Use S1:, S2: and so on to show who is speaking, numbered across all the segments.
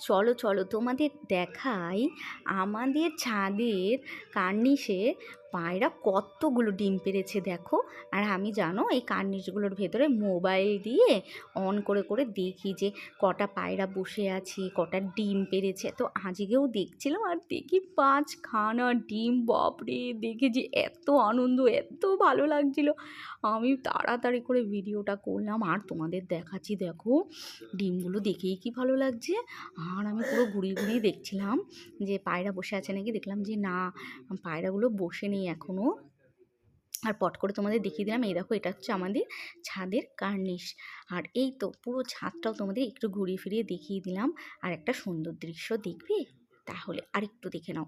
S1: চলো চলো তোমাদের দেখাই আমাদের ছাদের কার্নিশে পায়রা কতগুলো ডিম পেড়েছে দেখো। আর আমি জানো এই কার্নিশগুলোর ভেতরে মোবাইল দিয়ে অন করে করে দেখি যে কটা পায়রা বসে আছে, কটা ডিম পেড়েছে। তো আজকেও দেখছিলাম আর দেখি 5খানা ডিম, বাপরে! দেখে যে এত আনন্দ, এত ভালো লাগছিল, আমি তাড়াতাড়ি করে ভিডিওটা করলাম আর তোমাদের দেখাচ্ছি। দেখো ডিমগুলো দেখেই কি ভালো লাগছে। আর আমি পুরো ঘুরিয়ে ঘুরিয়ে দেখছিলাম যে পায়রা বসে আছে নাকি, দেখলাম যে না, পায়রাগুলো বসে নেই এখনও। আর পট করে তোমাদের দেখিয়ে দিলাম, এই দেখো এটা হচ্ছে আমাদের ছাদের কার্নিশ। আর এই তো পুরো ছাদটাও তোমাদের একটু ঘুরিয়ে ফিরিয়ে দেখিয়ে দিলাম। আর একটা সুন্দর দৃশ্য দেখবে তাহলে আরেকটু দেখে নাও।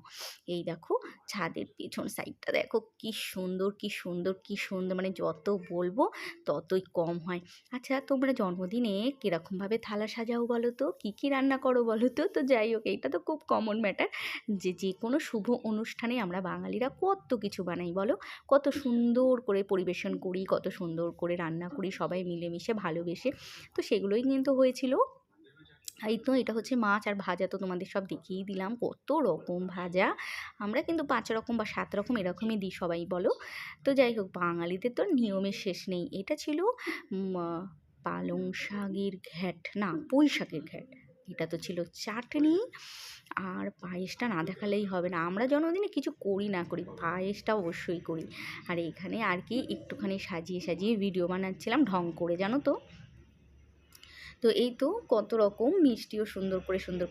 S1: এই দেখো ছাদের পেছন সাইডটা দেখো কি সুন্দর, কি সুন্দর, কি সুন্দর, মানে যত বলবো ততই কম হয়। আচ্ছা, তোমরা জন্মদিনে কীরকমভাবে থালা সাজাও বলো তো, কী কী রান্না করো বলো তো? তো যাই হোক, এইটা তো খুব কমন ম্যাটার যে যে কোনো শুভ অনুষ্ঠানে আমরা বাঙালিরা কত কিছু বানাই বলো, কত সুন্দর করে পরিবেশন করি, কত সুন্দর করে রান্না করি সবাই মিলেমিশে ভালোবেসে। তো সেগুলোই কিন্তু হয়েছিল। এই তো এটা হচ্ছে মাছ, আর ভাজা তো তোমাদের সব দেখিয়েই দিলাম, কত রকম ভাজা। আমরা কিন্তু 5 রকম বা 7 রকম এরকমই দিই সবাই বলো। তো যাই হোক, বাঙালিদের তো নিয়মের শেষ নেই। এটা ছিল পালং শাকের ঘ্যাট, না পুঁই শাকের ঘ্যাট। এটা তো ছিল চাটনি। আর পায়েসটা না দেখালেই হবে না, আমরা জন্মদিনে কিছু করি না করি পায়েসটা অবশ্যই করি। আর এখানে আর কি একটুখানি সাজিয়ে সাজিয়ে ভিডিও বানাচ্ছিলাম ঢং করে, জানো তো। তো এই তো কত রকম মিষ্টিও সুন্দর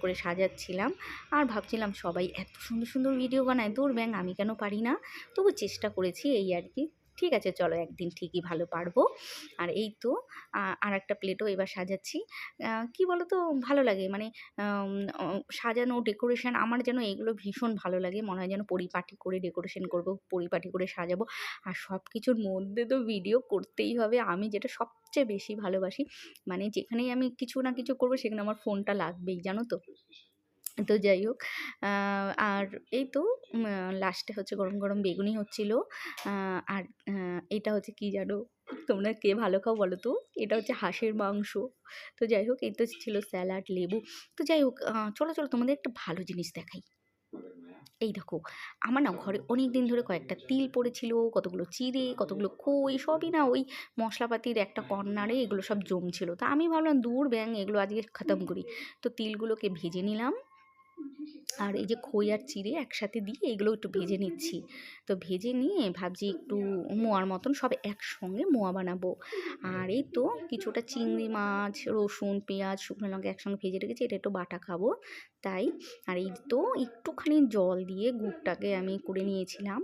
S1: করে সাজাচ্ছিলাম। আর ভাবছিলাম সবাই এত সুন্দর সুন্দর ভিডিও বানায়, দূর ব্যাং আমি কেন পারি না। তবু চেষ্টা করেছি এই আর কি। ঠিক আছে চলো, একদিন ঠিকই ভালো পারবো। আর এই তো আর একটা প্লেটও এবার সাজাচ্ছি। কি বলো তো, ভালো লাগে মানে সাজানো ডেকোরেশন, আমার যেন এগুলো ভীষণ ভালো লাগে। মনে হয় যেন পরিপাটি করে ডেকোরেশন করব, পরিপাটি করে সাজাবো। আর সব কিছুর মধ্যে তো ভিডিও করতেই হবে। আমি যেটা সবচেয়ে বেশি ভালোবাসি, মানে যেখানেই আমি কিছু না কিছু করবো সেখানে আমার ফোনটা লাগবেই, জানো তো। তো যাই হোক, আর এই তো লাস্টে হচ্ছে গরম গরম বেগুনি হচ্ছিল। আর এটা হচ্ছে কি জানো, তোমরা কে ভালো খাও বলো তো, এটা হচ্ছে হাঁসের মাংস। তো যাই হোক, এই তো ছিল স্যালাড, লেবু। তো যাই হোক, চলো চলো তোমাদের একটা ভালো জিনিস দেখাই। এই দেখো, আমার না ঘরে অনেক দিন ধরে কয়েকটা তিল পড়েছিল, কতগুলো চিড়ে, কতগুলো খই, সবই না ওই মশলাপাতির একটা কর্নারে এগুলো সব জমছিল। তা আমি ভাবলাম দূর ব্যাং, এগুলো আজকে খতম করি। তো তিলগুলোকে ভেজে নিলাম, আর এই যে খই আর চিড়ে একসাথে দিয়ে এগুলো একটু ভেজে নিচ্ছি। তো ভেজে নিয়ে ভাবছি একটু মোয়ার মতন সব একসঙ্গে মোয়া বানাবো। আর এই তো কিছুটা চিংড়ি মাছ, রসুন, পেঁয়াজ, শুকনো লঙ্কা একসঙ্গে ভেজে রেখেছি, এটা একটু বাটা খাবো তাই। আর এই তো একটুখানি জল দিয়ে গুড়টাকে আমি করে নিয়েছিলাম,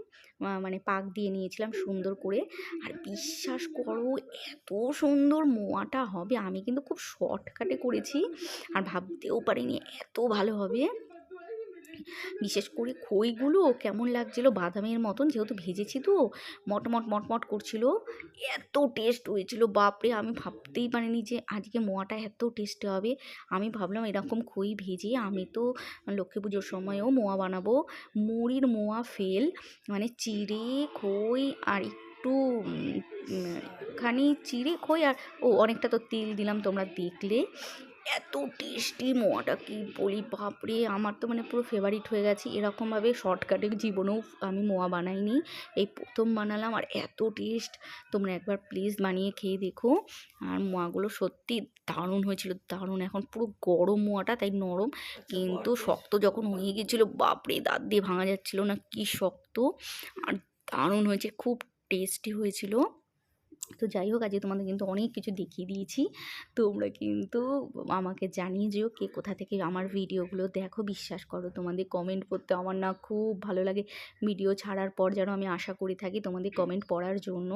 S1: মানে পাক দিয়ে নিয়েছিলাম সুন্দর করে। আর বিশ্বাস করো, এত সুন্দর মোয়াটা হবে, আমি কিন্তু খুব শর্টকাটে করেছি আর ভাবতেও পারিনি এত ভালো হবে। বিশেষ করে খইগুলো কেমন লাগছিলো, বাদামের মতন, যেহেতু ভেজেছি তো মটমট মটমট করছিল, এত টেস্ট হয়েছিল বাপরে! আমি ভাবতেই পারিনি যে আজকে মোয়াটা এত টেস্টি হবে। আমি ভাবলাম এরকম খই ভেজে আমি তো লক্ষ্মী পুজোর সময়ও মোয়া বানাবো। মুড়ির মোয়া ফেল, মানে চিড়ে খই আর একটু খানি চিড়ে খই আর অনেকটা তো তেল দিলাম, তোমরা দেখলে। এত টেস্টি মোয়াটা কি বলি, বাপরে! আমার তো মানে পুরো ফেভারিট হয়ে গেছে। এরকমভাবে শর্টকাটে জীবনেও আমি মোয়া বানাইনি, এই প্রথম বানালাম। আর এত টেস্ট, তোমরা একবার প্লিজ বানিয়ে খেয়ে দেখো। আর মোয়াগুলো সত্যি দারুণ হয়েছিল, দারুণ। এখন পুরো গরম মোয়াটা, তাই নরম, কিন্তু শক্ত যখন হয়ে গেছিলো বাপরে, দাঁত দিয়ে ভাঙা যাচ্ছিল না, কি শক্ত। আর দারুণ হয়েছে, খুব টেস্টি হয়েছিল। তো যাই হোক, আজকে তোমাদের কিন্তু অনেক কিছু দেখিয়ে দিয়েছি। তোমরা কিন্তু আমাকে জানিয়ে যেও কে কোথা থেকে আমার ভিডিওগুলো দেখো। বিশ্বাস করো, তোমাদের কমেন্ট পড়তে আমার না খুব ভালো লাগে। ভিডিও ছাড়ার পর যেন আমি আশা করে থাকি তোমাদের কমেন্ট পড়ার জন্য।